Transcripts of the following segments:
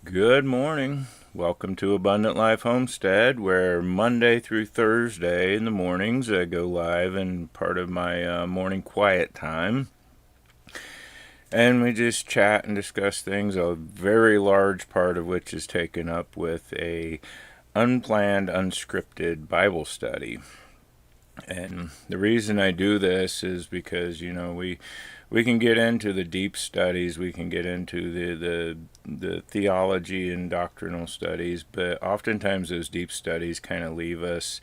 Good morning. Welcome to Abundant Life Homestead, where Monday through Thursday in the mornings I go live in part of my morning quiet time. And we just chat and discuss things, a very large part of which is taken up with a unplanned, unscripted Bible study. And the reason I do this is because, we can get into the deep studies, we can get into the theology and doctrinal studies, but oftentimes those deep studies kind of leave us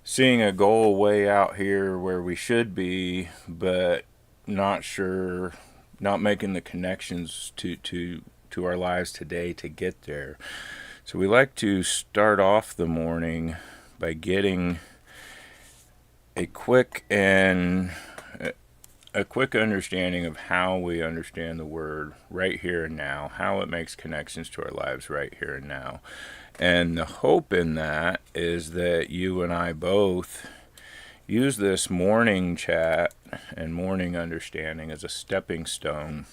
seeing a goal way out here where we should be, but not sure, not making the connections to our lives today to get there. So we like to start off the morning by getting a quick understanding of how we understand the word right here and now, how it makes connections to our lives right here and now. And the hope in that is that you and I both use this morning chat and morning understanding as a stepping stone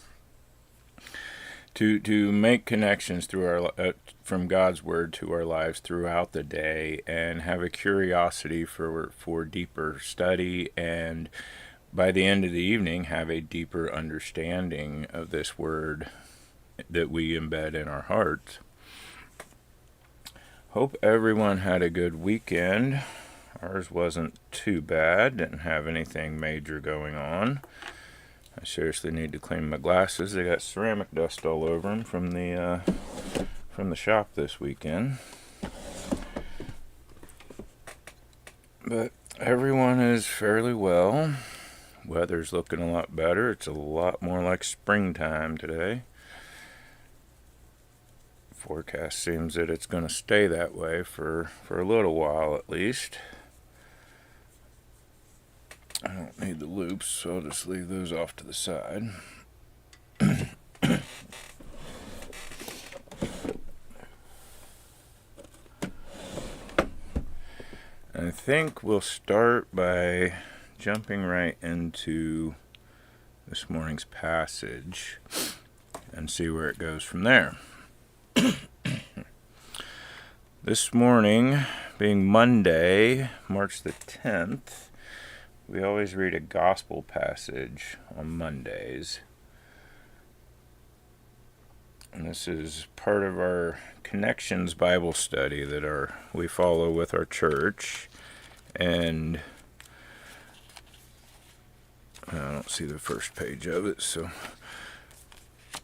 to make connections through our from God's word to our lives throughout the day, and have a curiosity for deeper study, and by the end of the evening have a deeper understanding of this word that we embed in our hearts. Hope everyone had a good weekend. Ours wasn't too bad, didn't have anything major going on. I seriously need to clean my glasses. They got ceramic dust all over them from the shop this weekend. But everyone is fairly well. Weather's looking a lot better. It's a lot more like springtime today. Forecast seems that it's going to stay that way for a little while at least. I don't need the loops, so I'll just leave those off to the side. I think we'll start by jumping right into this morning's passage and see where it goes from there. This morning, being Monday, March the 10th, we always read a gospel passage on Mondays. And this is part of our Connections Bible study that we follow with our church. And I don't see the first page of it, so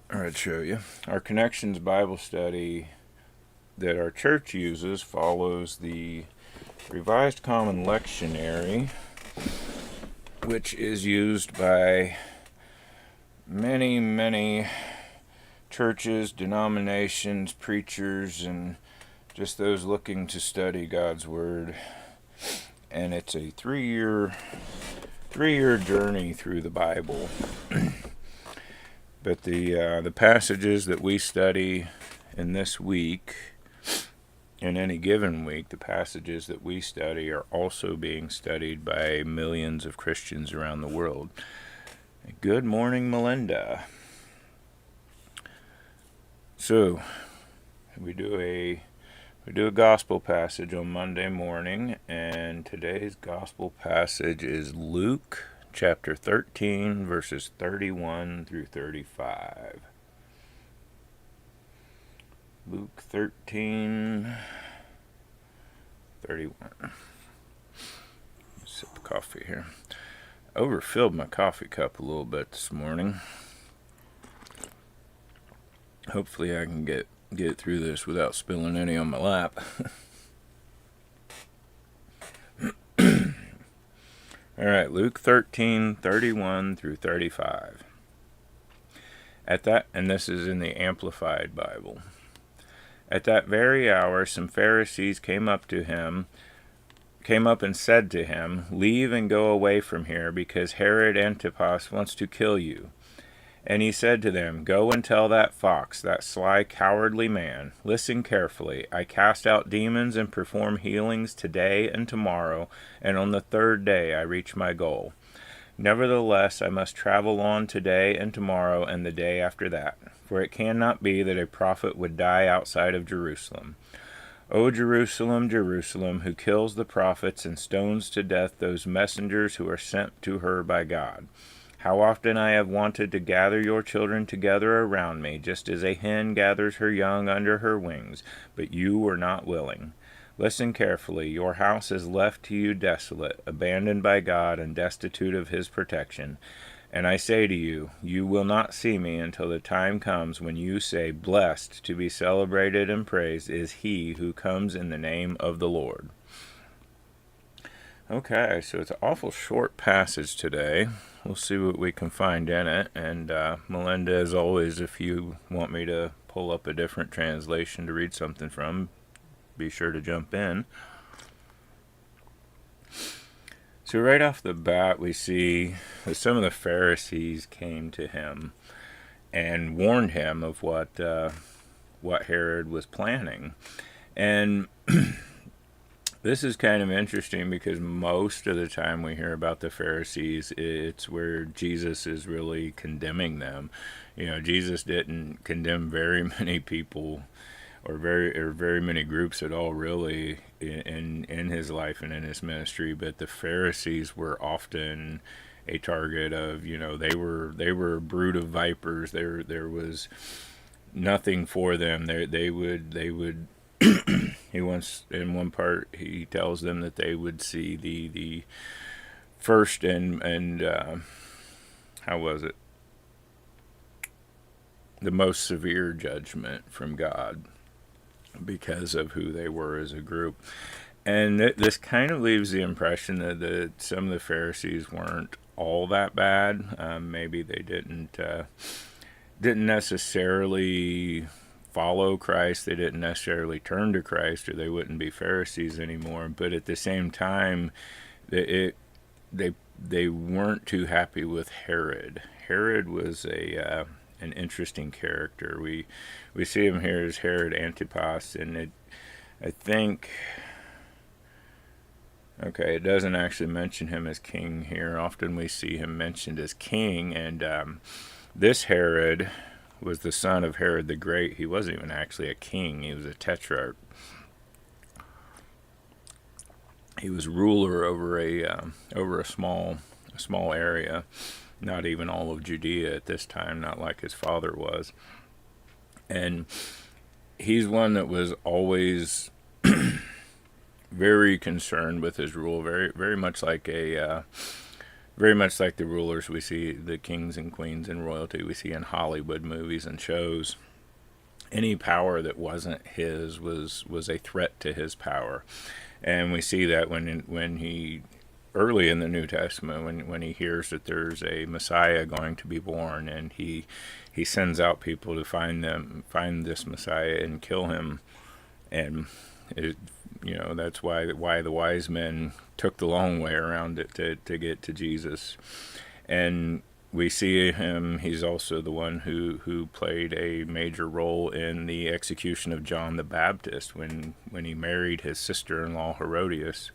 I'd show you. Our Connections Bible study that our church uses follows the Revised Common Lectionary, which is used by many churches, denominations, preachers, and just those looking to study God's Word. And it's a three-year journey through the Bible. But the passages that we study in this week, in any given week, the passages that we study are also being studied by millions of Christians around the world. Good morning, Melinda. So, we do a gospel passage on Monday morning, and today's gospel passage is Luke chapter 13, verses 31 through 35. Luke 13, 31. Sip of coffee here. Overfilled my coffee cup a little bit this morning. Hopefully I can get through this without spilling any on my lap. Alright, Luke 13, 31 through 35. And this is in the Amplified Bible. At that very hour, some Pharisees came up and said to him, "Leave and go away from here, because Herod Antipas wants to kill you." And he said to them, "Go and tell that fox, that sly, cowardly man, listen carefully. I cast out demons and perform healings today and tomorrow, and on the third day I reach my goal. Nevertheless, I must travel on today and tomorrow and the day after that, for it cannot be that a prophet would die outside of Jerusalem. O Jerusalem, Jerusalem, who kills the prophets and stones to death those messengers who are sent to her by God. How often I have wanted to gather your children together around me, just as a hen gathers her young under her wings, but you were not willing. Listen carefully. Your house is left to you desolate, abandoned by God and destitute of his protection. And I say to you, you will not see me until the time comes when you say, blessed, to be celebrated and praised is he who comes in the name of the Lord. Okay, so it's an awful short passage today. We'll see what we can find in it. And Melinda, as always, if you want me to pull up a different translation to read something from, be sure to jump in. So right off the bat, we see that some of the Pharisees came to him and warned him of what Herod was planning. And this is kind of interesting because most of the time we hear about the Pharisees, it's where Jesus is really condemning them. You know, Jesus didn't condemn very many people or very many groups at all, really, in his life and in his ministry. But the Pharisees were often a target of, you know, they were a brood of vipers. There was nothing for them. They would. He once, in one part, he tells them that they would see the first and how was it? The most severe judgment from God, because of who they were as a group. And this kind of leaves the impression that some of the Pharisees weren't all that bad. Maybe they didn't necessarily follow Christ. They didn't necessarily turn to Christ, or they wouldn't be Pharisees anymore. But at the same time, they weren't too happy with Herod. Herod was an interesting character. We see him here as Herod Antipas, and I think, okay, it doesn't actually mention him as king here. Often we see him mentioned as king, and this Herod was the son of Herod the Great. He wasn't even actually a king. He was a tetrarch. He was ruler over a small area. Not even all of Judea at this time, not like his father was. And he's one that was always very concerned with his rule, very much like the rulers we see, the kings and queens and royalty we see in Hollywood movies and shows. Any power that wasn't his was a threat to his power. And we see that when he early in the New Testament, when he hears that there's a Messiah going to be born, and he sends out people to find this Messiah and kill him. And that's why the wise men took the long way around it to get to Jesus. And we see him, he's also the one who played a major role in the execution of John the Baptist when he married his sister-in-law Herodias.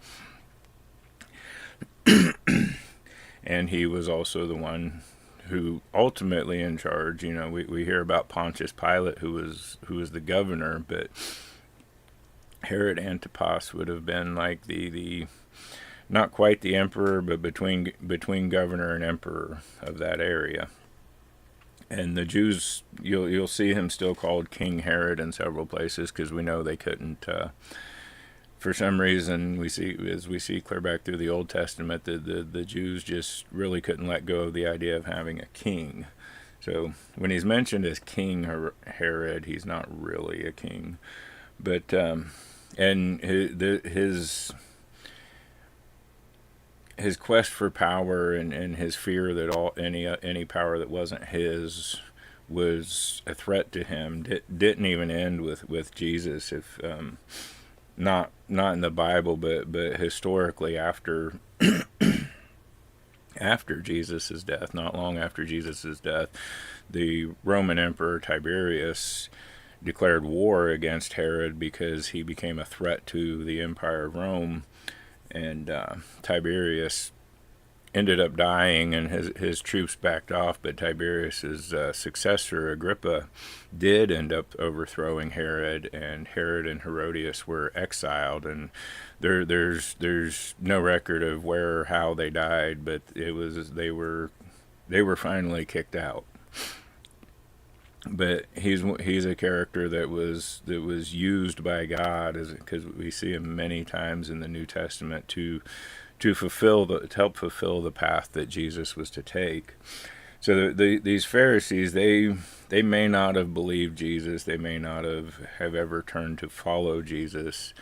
And he was also the one who ultimately in charge. You know, we hear about Pontius Pilate, who was the governor, but Herod Antipas would have been like the not quite the emperor, but between governor and emperor of that area. And the Jews, you'll see him still called King Herod in several places, because we know they couldn't. For some reason, we see clear back through the Old Testament, the Jews just really couldn't let go of the idea of having a king. So when he's mentioned as King Herod, he's not really a king. But and his quest for power and his fear that any power that wasn't his was a threat to him didn't even end with Jesus. If not in the Bible, but historically after Jesus' death, not long after Jesus' death, the Roman Emperor Tiberius declared war against Herod because he became a threat to the Empire of Rome. And Tiberius ended up dying, and his troops backed off. But Tiberius's successor Agrippa did end up overthrowing Herod, and Herod and Herodias were exiled. And there's no record of where or how they died, but they were finally kicked out. But he's a character that was used by God, because we see him many times in the New Testament to help fulfill the path that Jesus was to take. So these Pharisees, they may not have believed Jesus, they may not have ever turned to follow Jesus,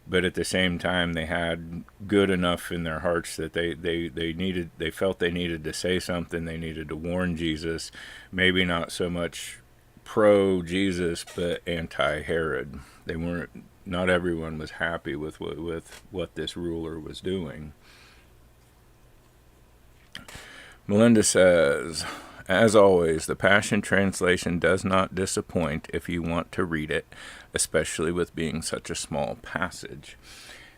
but at the same time they had good enough in their hearts that they felt they needed to say something, they needed to warn Jesus, maybe not so much pro Jesus but anti Herod. Not everyone was happy with what this ruler was doing. Melinda says, as always, the Passion Translation does not disappoint if you want to read it, especially with being such a small passage.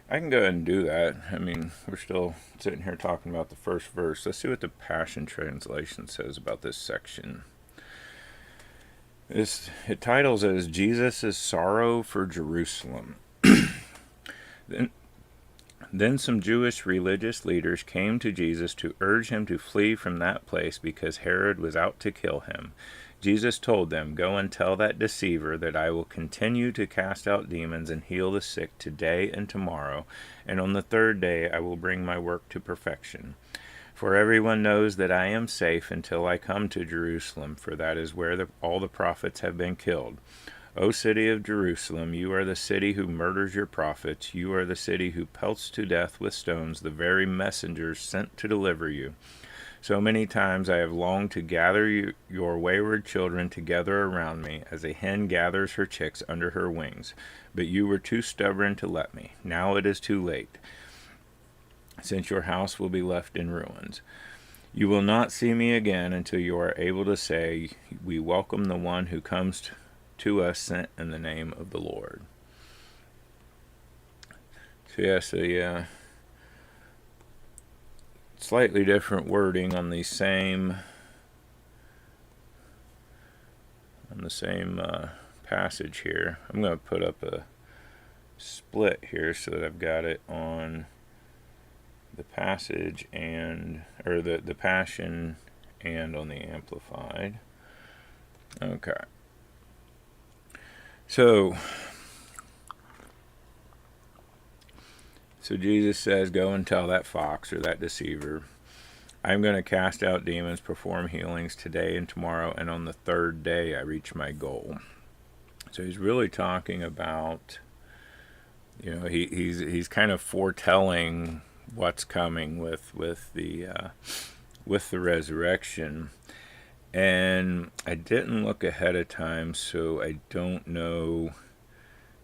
I can go ahead and do that. I mean, we're still sitting here talking about the first verse. Let's see what the Passion Translation says about this section. It titles as Jesus' Sorrow for Jerusalem. Then some Jewish religious leaders came to Jesus to urge him to flee from that place because Herod was out to kill him. Jesus told them, "Go and tell that deceiver that I will continue to cast out demons and heal the sick today and tomorrow, and on the third day I will bring my work to perfection. For everyone knows that I am safe until I come to Jerusalem, for that is where all the prophets have been killed. O city of Jerusalem, you are the city who murders your prophets. You are the city who pelts to death with stones the very messengers sent to deliver you. So many times I have longed to gather your wayward children together around me, as a hen gathers her chicks under her wings. But you were too stubborn to let me. Now it is too late, since your house will be left in ruins. You will not see me again until you are able to say, 'We welcome the one who comes to us sent in the name of the Lord.'" So yeah, slightly different wording on the same passage here. I'm going to put up a split here so that I've got it on the passage or the Passion and on the Amplified. Okay. So Jesus says, "Go and tell that fox or that deceiver, I'm going to cast out demons, perform healings today and tomorrow, and on the third day I reach my goal." So he's really talking about, he's kind of foretelling what's coming with the resurrection. And I didn't look ahead of time, so I don't know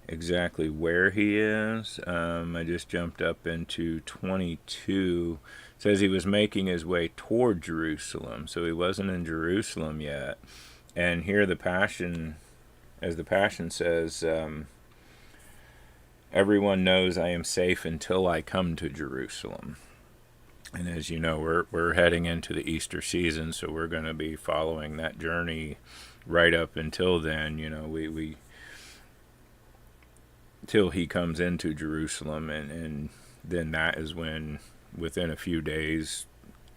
exactly where he is. I just jumped up into 22. It says he was making his way toward Jerusalem, so he wasn't in Jerusalem yet. And here the Passion says, "Everyone knows I am safe until I come to Jerusalem." And as you know, we're heading into the Easter season, so we're going to be following that journey right up until then. We till he comes into Jerusalem, and then that is when, within a few days,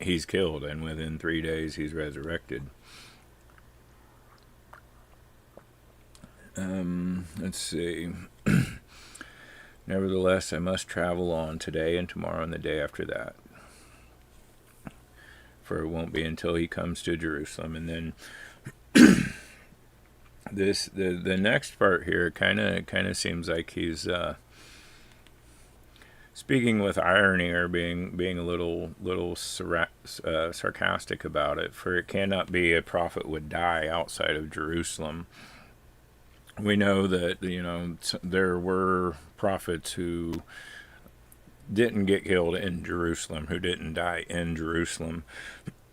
he's killed, and within 3 days he's resurrected. Let's see. "Nevertheless, I must travel on today and tomorrow and the day after that, for it won't be until he comes to Jerusalem." And then the next part here kind of seems like he's speaking with irony, or being a little sarcastic about it. "For it cannot be a prophet would die outside of Jerusalem." We know that there were prophets who didn't get killed in Jerusalem, who didn't die in Jerusalem.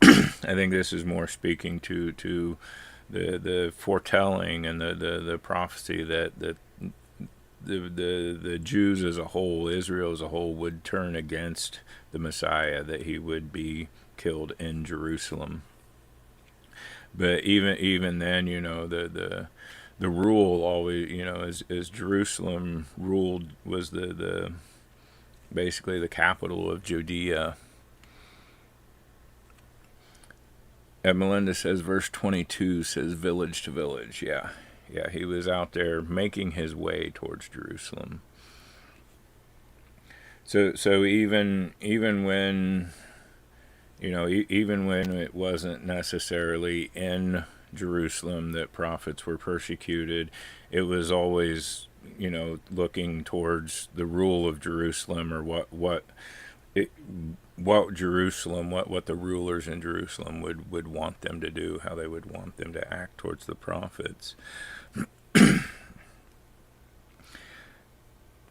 I think this is more speaking to the foretelling and the prophecy that the Jews as a whole, Israel as a whole, would turn against the Messiah, that he would be killed in Jerusalem. But even then, the rule always, as Jerusalem ruled, was the basically the capital of Judea. And Melinda says, verse 22 says village to village. Yeah, he was out there making his way towards Jerusalem. So even when, even when it wasn't necessarily in Jerusalem that prophets were persecuted, it was always, looking towards the rule of Jerusalem, or what Jerusalem, what the rulers in Jerusalem would want them to do, how they would want them to act towards the prophets.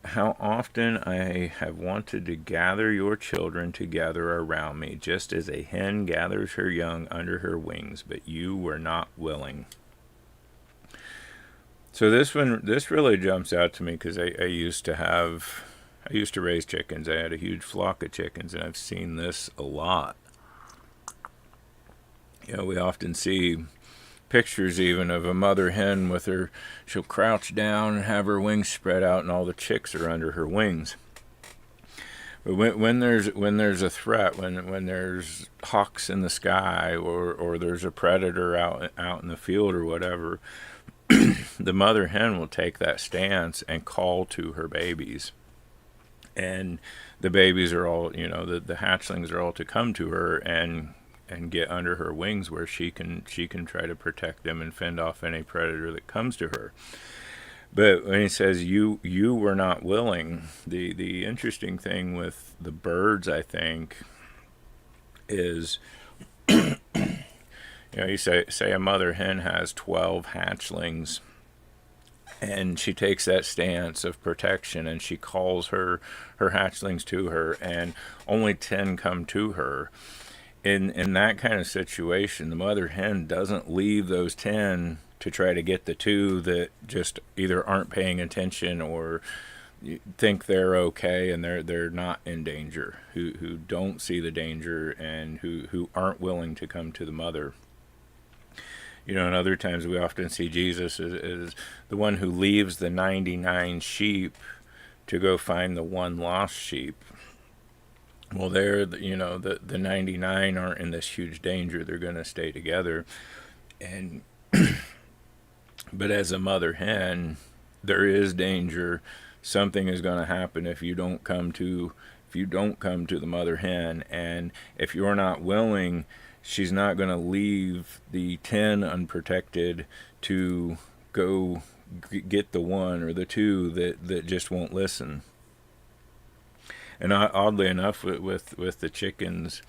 How often I have wanted to gather your children together around me, just as a hen gathers her young under her wings, but you were not willing. So this really jumps out to me, because I used to raise chickens. I had a huge flock of chickens, and I've seen this a lot. We often see pictures even of a mother hen she'll crouch down and have her wings spread out, and all the chicks are under her wings. But when there's a threat, when there's hawks in the sky, or there's a predator out in the field or whatever, the mother hen will take that stance and call to her babies. And the babies are all, the hatchlings are all to come to her and get under her wings, where she can try to protect them and fend off any predator that comes to her. But when he says you were not willing, the interesting thing with the birds, I think, is you say a mother hen has 12 hatchlings, and she takes that stance of protection, and she calls her hatchlings to her, and only 10 come to her. In that kind of situation, the mother hen doesn't leave those 10 to try to get the 2 that just either aren't paying attention or think they're okay and they're not in danger, who don't see the danger, and who aren't willing to come to the mother. And other times we often see Jesus as the one who leaves the 99 sheep to go find the one lost sheep. Well, the 99 aren't in this huge danger. They're going to stay together. And but as a mother hen, there is danger. Something is going to happen if you don't come to the mother hen. And if you're not willing, she's not going to leave the 10 unprotected to go get the 1 or the 2 that just won't listen. And oddly enough, with the chickens,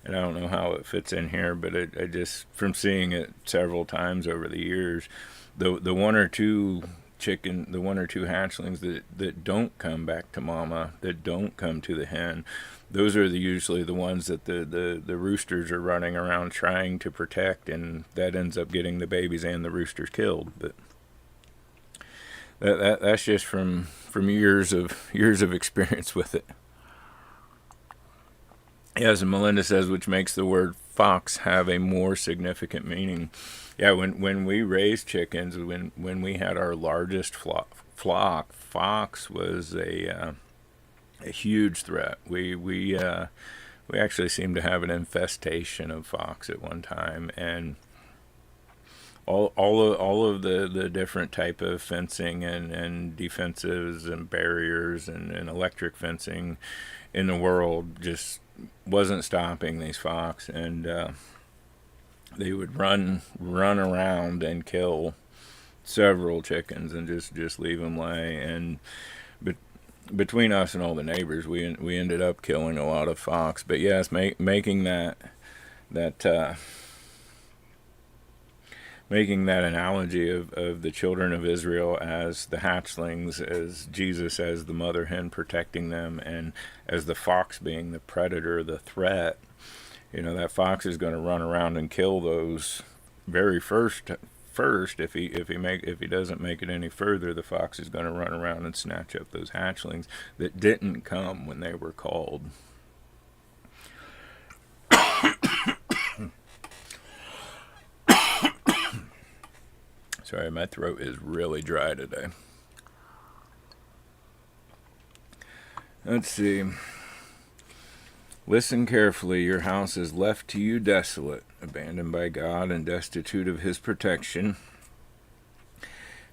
and I don't know how it fits in here, but I just, from seeing it several times over the years, the 1 or 2 hatchlings that don't come back to mama, that don't come to the hen, those are usually the ones that the roosters are running around trying to protect, and that ends up getting the babies and the roosters killed. But that's just from years of experience with it. As Melinda says, which makes the word fox have a more significant meaning. Yeah, when we raised chickens, when we had our largest flock, fox was a huge threat. We actually seemed to have an infestation of fox at one time, and all of the different type of fencing and defenses and barriers and electric fencing in the world just wasn't stopping these fox, and they would run around and kill several chickens and just leave them lay. And between us and all the neighbors, we ended up killing a lot of fox. But yes, making that analogy of the children of Israel as the hatchlings, as Jesus as the mother hen protecting them, and as the fox being the predator, the threat, that fox is going to run around and kill those very first first, if he doesn't make it any further, the fox is going to run around and snatch up those hatchlings that didn't come when they were called. Sorry, my throat is really dry today. Let's see. Listen carefully. Your house is left to you desolate, abandoned by God and destitute of his protection.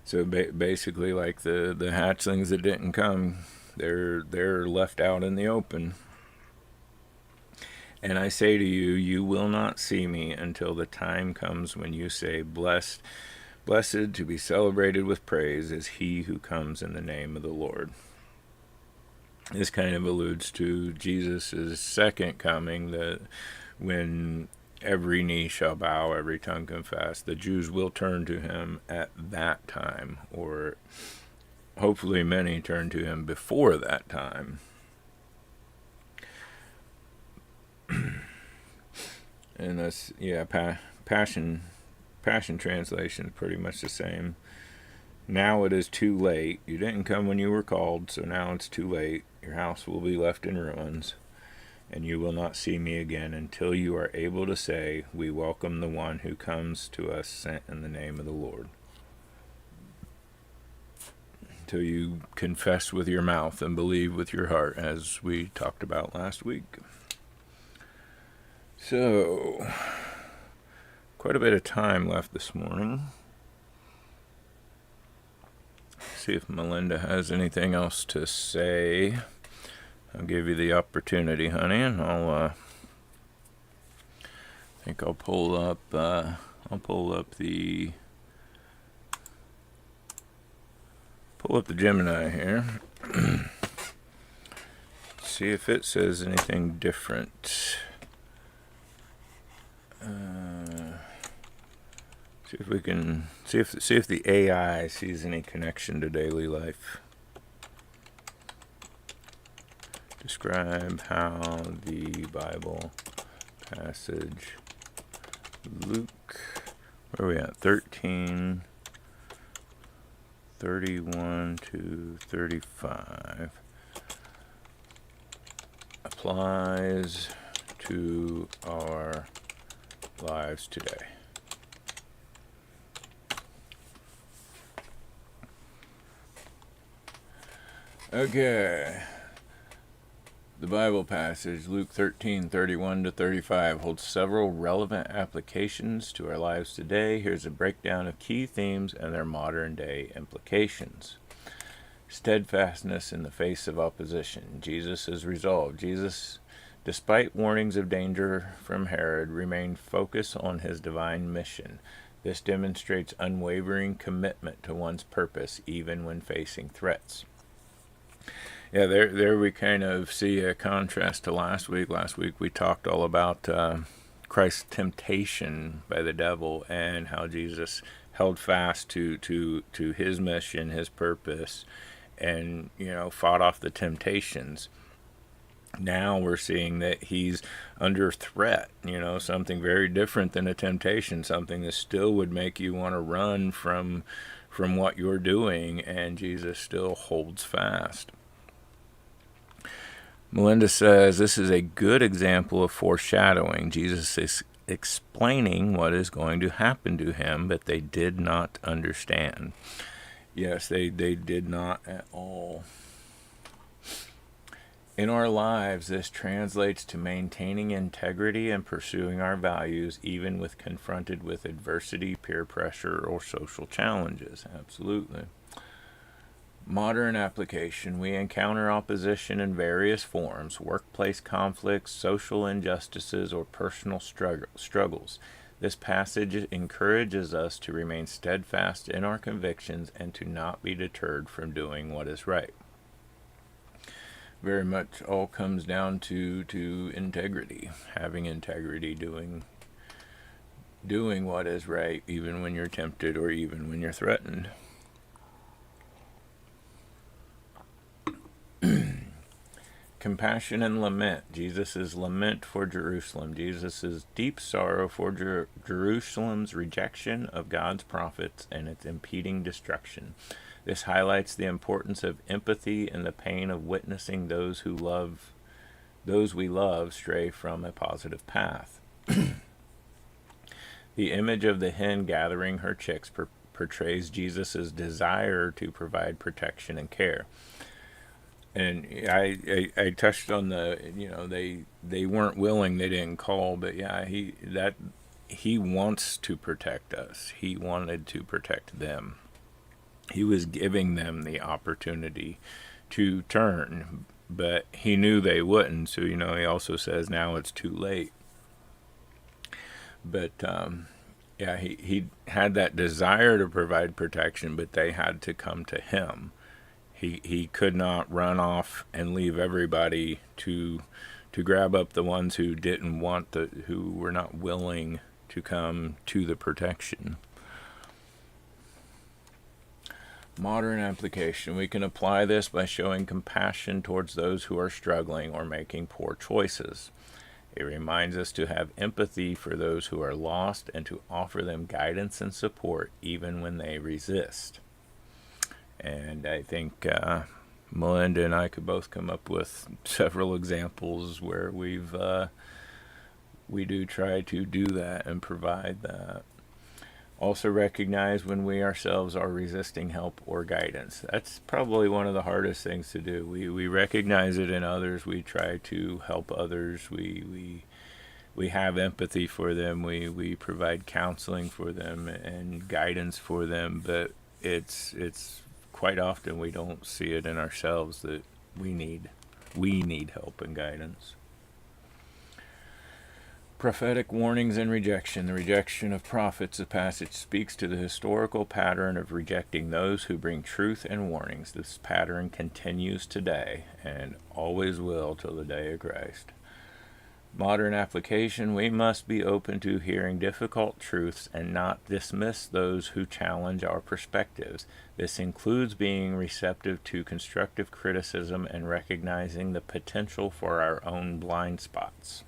So basically, like the hatchlings that didn't come, they're left out in the open. And I say to you, you will not see me until the time comes when you say, Blessed to be celebrated with praise is he who comes in the name of the Lord. This kind of alludes to Jesus' second coming, that when every knee shall bow, every tongue confess, the Jews will turn to him at that time, or hopefully many turn to him before that time. And that's, Passion Translation is pretty much the same. Now it is too late. You didn't come when you were called, so now it's too late. Your house will be left in ruins, and you will not see me again until you are able to say, We welcome the one who comes to us sent in the name of the Lord. Until you confess with your mouth and believe with your heart, as we talked about last week. So, quite a bit of time left this morning. See if Melinda has anything else to say. I'll give you the opportunity, honey, and I'll pull up the Gemini here. See if it says anything different. See if we can see if the AI sees any connection to daily life. Describe how the Bible passage Luke, where are we at? 13:31 to 35 applies to our lives today. Okay. The Bible passage, Luke 13:31 to 35, holds several relevant applications to our lives today. Here's a breakdown of key themes and their modern-day implications. Steadfastness in the face of opposition. Jesus is resolved. Jesus, despite warnings of danger from Herod, remained focused on his divine mission. This demonstrates unwavering commitment to one's purpose, even when facing threats. Yeah, there we kind of see a contrast to last week. Last week we talked all about Christ's temptation by the devil and how Jesus held fast to his mission, his purpose, and fought off the temptations. Now we're seeing that he's under threat, something very different than a temptation, something that still would make you want to run from what you're doing, and Jesus still holds fast. Melinda says this is a good example of foreshadowing. Jesus is explaining what is going to happen to him, but they did not understand. Yes, they did not at all. In our lives, this translates to maintaining integrity and pursuing our values, even when confronted with adversity, peer pressure, or social challenges. Absolutely. Modern application. We encounter opposition in various forms: workplace conflicts, social injustices, or personal struggles. This passage encourages us to remain steadfast in our convictions and to not be deterred from doing what is right. Very much all comes down to integrity, having integrity, doing what is right, even when you're tempted or even when you're threatened. Compassion and lament. Jesus' lament for Jerusalem. Jesus' deep sorrow for Jerusalem's rejection of God's prophets and its impeding destruction. This highlights the importance of empathy and the pain of witnessing those we love stray from a positive path. The image of the hen gathering her chicks portrays Jesus' desire to provide protection and care. And I touched on they weren't willing, they didn't call, but yeah, he wants to protect us. He wanted to protect them. He was giving them the opportunity to turn, but he knew they wouldn't. So he also says now it's too late. But he had that desire to provide protection, but they had to come to him. He could not run off and leave everybody to grab up the ones who didn't want who were not willing to come to the protection. Modern application. We can apply this by showing compassion towards those who are struggling or making poor choices. It reminds us to have empathy for those who are lost and to offer them guidance and support even when they resist. And I think Melinda and I could both come up with several examples where we do try to do that and provide that. Also recognize when we ourselves are resisting help or guidance. That's probably one of the hardest things to do. We recognize it in others. We try to help others. We have empathy for them. We provide counseling for them and guidance for them. But it's quite often we don't see it in ourselves that we need help and guidance. Prophetic warnings and rejection. The rejection of prophets, the passage speaks to the historical pattern of rejecting those who bring truth and warnings. This pattern continues today and always will till the day of Christ. Modern application. We must be open to hearing difficult truths and not dismiss those who challenge our perspectives. This includes being receptive to constructive criticism and recognizing the potential for our own blind spots.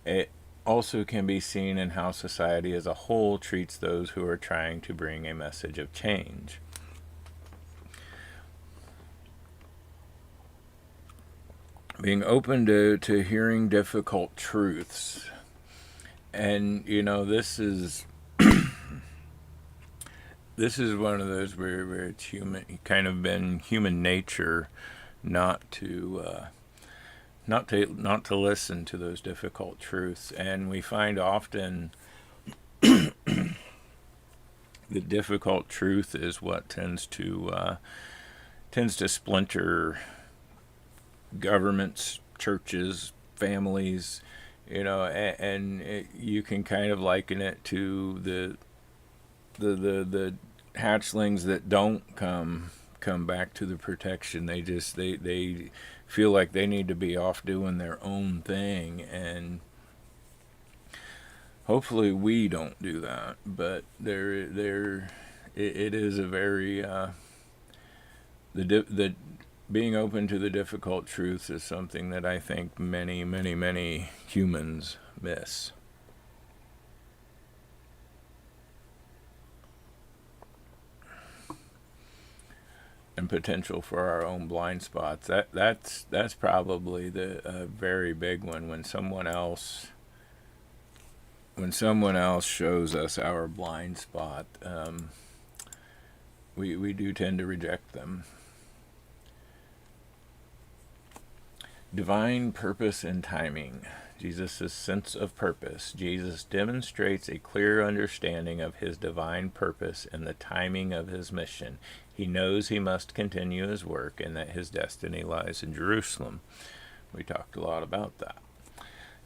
It also can be seen in how society as a whole treats those who are trying to bring a message of change. Being open to hearing difficult truths. And, this is this is one of those where it's kind of been human nature not to listen to those difficult truths. And we find often the difficult truth is what tends to splinter governments, churches, families, and you can kind of liken it to the hatchlings that don't come back to the protection. They feel like they need to be off doing their own thing, and hopefully we don't do that. But it is a very the being open to the difficult truths is something that I think many, many, many humans miss. And potential for our own blind spots. That's probably the very big one. When someone else shows us our blind spot, we do tend to reject them. Divine purpose and timing. Jesus' sense of purpose. Jesus demonstrates a clear understanding of his divine purpose and the timing of his mission. He knows he must continue his work and that his destiny lies in Jerusalem. We talked a lot about that.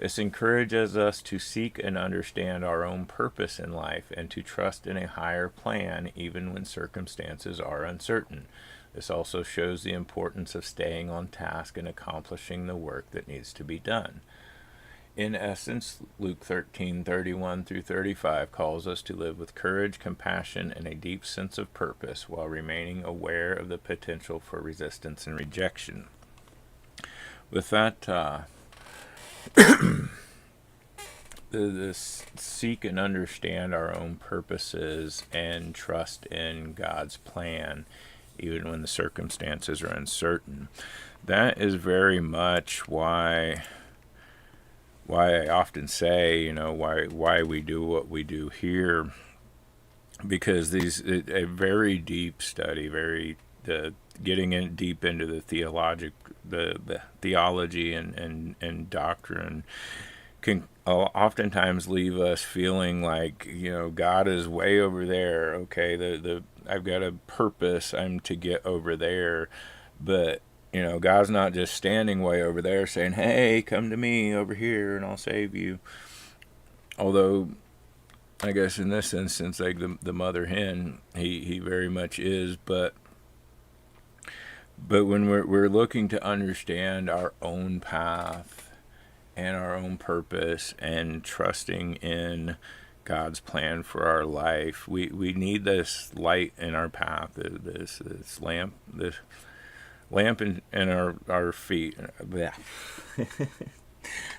This encourages us to seek and understand our own purpose in life and to trust in a higher plan even when circumstances are uncertain. This also shows the importance of staying on task and accomplishing the work that needs to be done. In essence, Luke 13:31 through 35 calls us to live with courage, compassion, and a deep sense of purpose while remaining aware of the potential for resistance and rejection. with that, this seek and understand our own purposes and trust in God's plan, even when the circumstances are uncertain. That is very much why I often say, why we do what we do here, because a very deep study, getting in deep into the theology and doctrine can oftentimes leave us feeling like, God is way over there. Okay, I've got a purpose. I'm to get over there, but God's not just standing way over there saying, "Hey, come to me over here and I'll save you." Although, I guess in this instance, like the mother hen, he very much is, but when we're looking to understand our own path and our own purpose and trusting in God's plan for our life, we need this light in our path, this lamp, in our feet.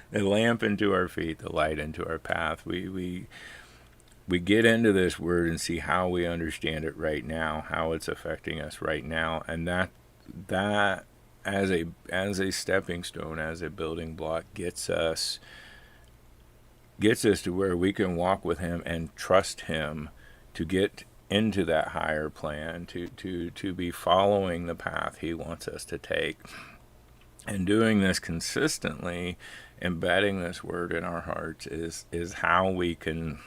The lamp into our feet, the light into our path. We get into this word and see how we understand it right now, how it's affecting us right now, and that as a stepping stone, as a building block, gets us to where we can walk with Him and trust Him to get into that higher plan, to be following the path He wants us to take. And doing this consistently, embedding this word in our hearts, is how we can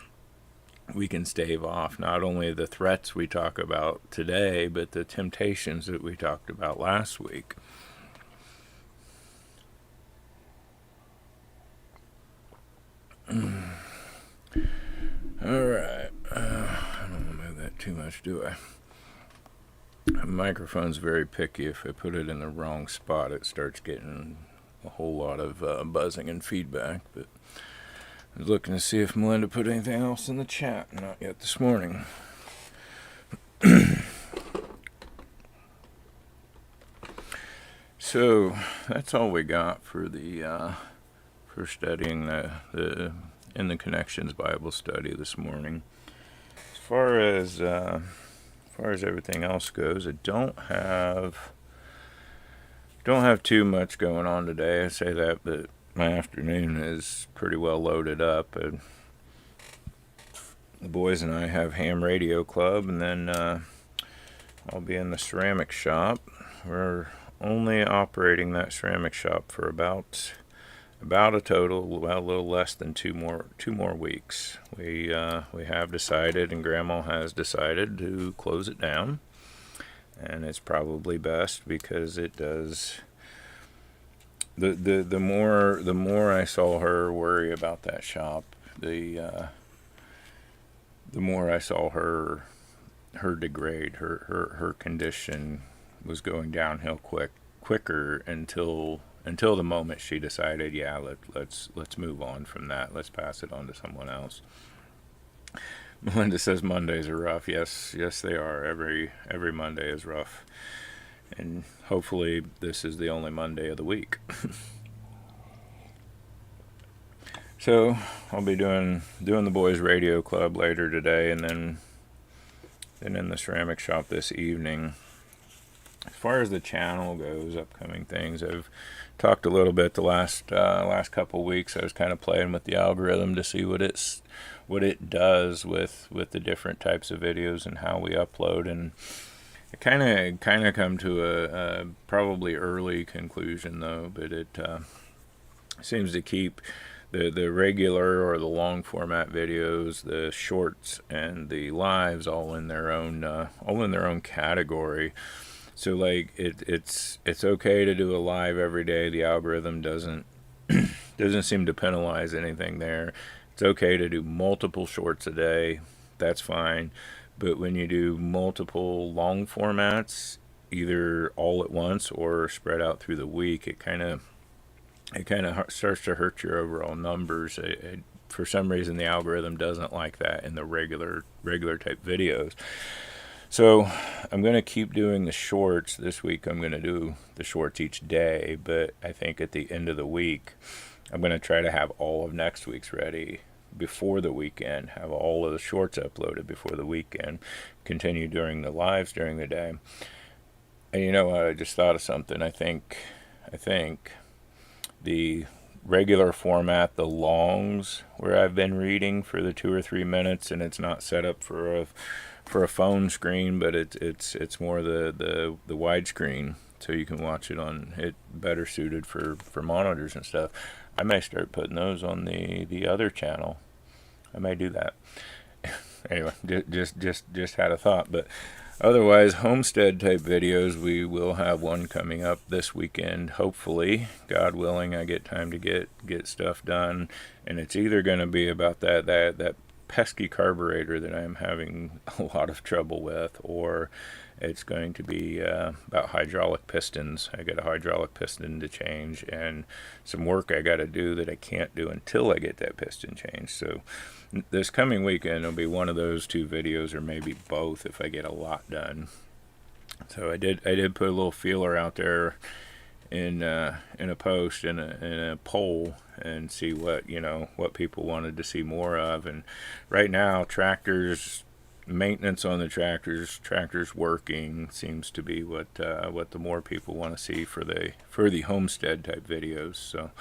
stave off not only the threats we talk about today, but the temptations that we talked about last week. Alright, I don't want to move that too much, do I? The microphone's very picky. If I put it in the wrong spot, it starts getting a whole lot of buzzing and feedback. But I was looking to see if Melinda put anything else in the chat. Not yet this morning. So that's all we got for for studying the in the Connections Bible study this morning. As far as everything else goes, I don't have too much going on today. I say that, but my afternoon is pretty well loaded up. The boys and I have ham radio club, and then I'll be in the ceramic shop. We're only operating that ceramic shop for about a total, a little less than two more weeks. We have decided, and Grandma has decided, to close it down, and it's probably best, because it does. The more I saw her worry about that shop, the more I saw her degrade. Her condition was going downhill quicker until the moment she decided, yeah, let's move on from that. Let's pass it on to someone else. Melinda says Mondays are rough. Yes, they are. Every Monday is rough, and hopefully this is the only Monday of the week. So I'll be doing the boys' radio club later today, and then in the ceramic shop this evening. As far as the channel goes, upcoming things, I've talked a little bit the last couple weeks. I was kind of playing with the algorithm to see what it does with the different types of videos and how we upload, and I kind of come to a probably early conclusion though, but it seems to keep the regular or the long format videos, the shorts, and the lives all in their own category. So like it's okay to do a live every day. The algorithm doesn't seem to penalize anything there. It's okay to do multiple shorts a day. That's fine. But when you do multiple long formats, either all at once or spread out through the week, it kind of starts to hurt your overall numbers. For some reason, the algorithm doesn't like that in the regular type videos. So I'm going to keep doing the shorts. This week I'm going to do the shorts each day, but I think at the end of the week I'm going to try to have all of next week's ready before the weekend, have all of the shorts uploaded before the weekend, continue during the lives during the day. And you know what, I just thought of something. I think the regular format, the longs, where I've been reading for the 2 or 3 minutes, and it's not set up for a phone screen, but it's more the widescreen, so you can watch it on it, better suited for monitors and stuff. I may start putting those on the other channel. I may do that. Anyway, just had a thought, but otherwise, homestead type videos, we will have one coming up this weekend. Hopefully, God willing, I get time to get stuff done, and it's either going to be about that pesky carburetor that I'm having a lot of trouble with, or it's going to be about hydraulic pistons. I got a hydraulic piston to change, and some work I got to do that I can't do until I get that piston changed. So this coming weekend will be one of those two videos, or maybe both if I get a lot done. So I did put a little feeler out there in a post, in a poll, and see what people wanted to see more of. And right now, tractors, maintenance on the tractors working seems to be what the more people want to see for the homestead type videos. So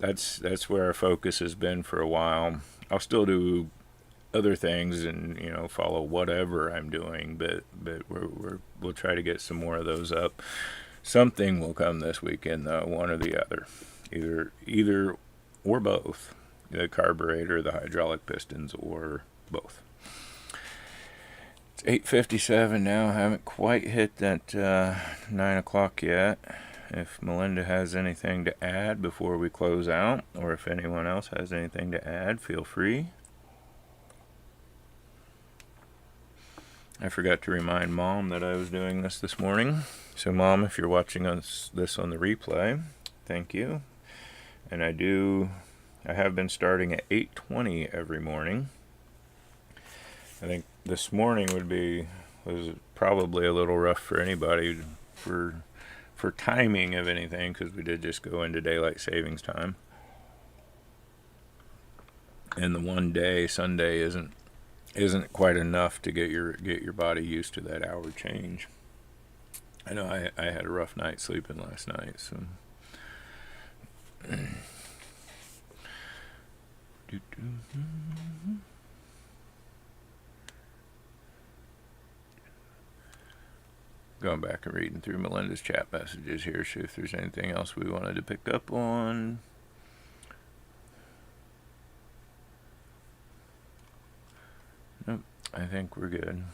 that's where our focus has been for a while. I'll still do other things and follow whatever I'm doing, but we'll try to get some more of those up. Something will come this weekend though, one or the other, either or both, the carburetor, the hydraulic pistons, or both. It's 8:57 now. I haven't quite hit that 9 o'clock yet. If Melinda has anything to add before we close out, or if anyone else has anything to add, feel free. I forgot to remind Mom that I was doing this morning. So Mom, if you're watching this on the replay, thank you. And I have been starting at 8:20 every morning. I think this morning was probably a little rough for anybody for timing of anything, because we did just go into daylight savings time, and the one day Sunday isn't quite enough to get your body used to that hour change. I know I had a rough night sleeping last night, so going back and reading through Melinda's chat messages here, see if there's anything else we wanted to pick up on. Nope, I think we're good.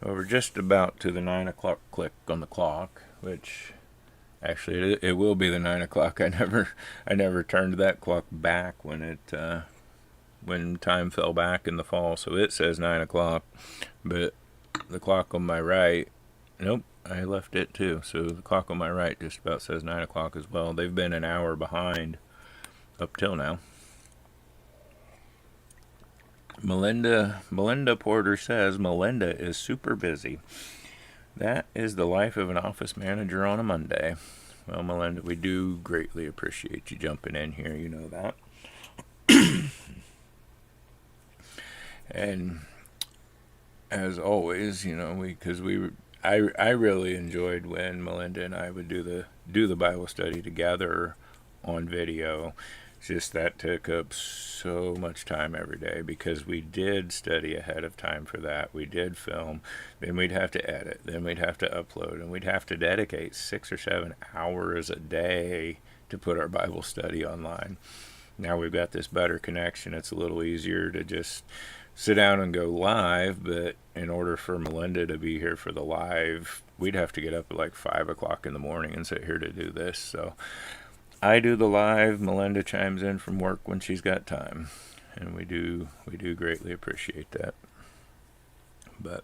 We're just about to the 9 o'clock click on the clock, which actually it will be the 9 o'clock. I never turned that clock back when time fell back in the fall, so it says 9 o'clock, but the clock on my right, nope, I left it too. So the clock on my right just about says 9 o'clock as well. They've been an hour behind up till now. Melinda Porter says Melinda is super busy. That is the life of an office manager on a Monday. Well, Melinda, we do greatly appreciate you jumping in here. You know that. And as always, I really enjoyed when Melinda and I would do the Bible study together on video. It's just that took up so much time every day, because we did study ahead of time for that. We did film, then we'd have to edit, then we'd have to upload, and we'd have to dedicate 6 or 7 hours a day to put our Bible study online. Now we've got this better connection. It's a little easier to just sit down and go live, but in order for Melinda to be here for the live, we'd have to get up at like 5 o'clock in the morning and sit here to do this. So I do the live, Melinda chimes in from work when she's got time, and we do greatly appreciate that. But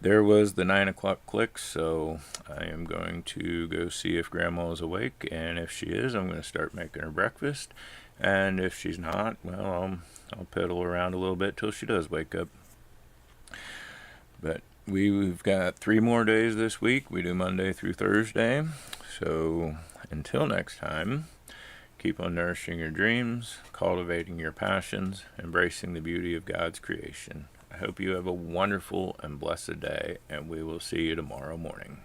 there was the 9 o'clock click, so I am going to go see if Grandma is awake, and if she is, I'm going to start making her breakfast, and if she's not, well, I'll pedal around a little bit till she does wake up. But we've got 3 more days this week. We do Monday through Thursday. So until next time, keep on nourishing your dreams, cultivating your passions, embracing the beauty of God's creation. I hope you have a wonderful and blessed day, and we will see you tomorrow morning.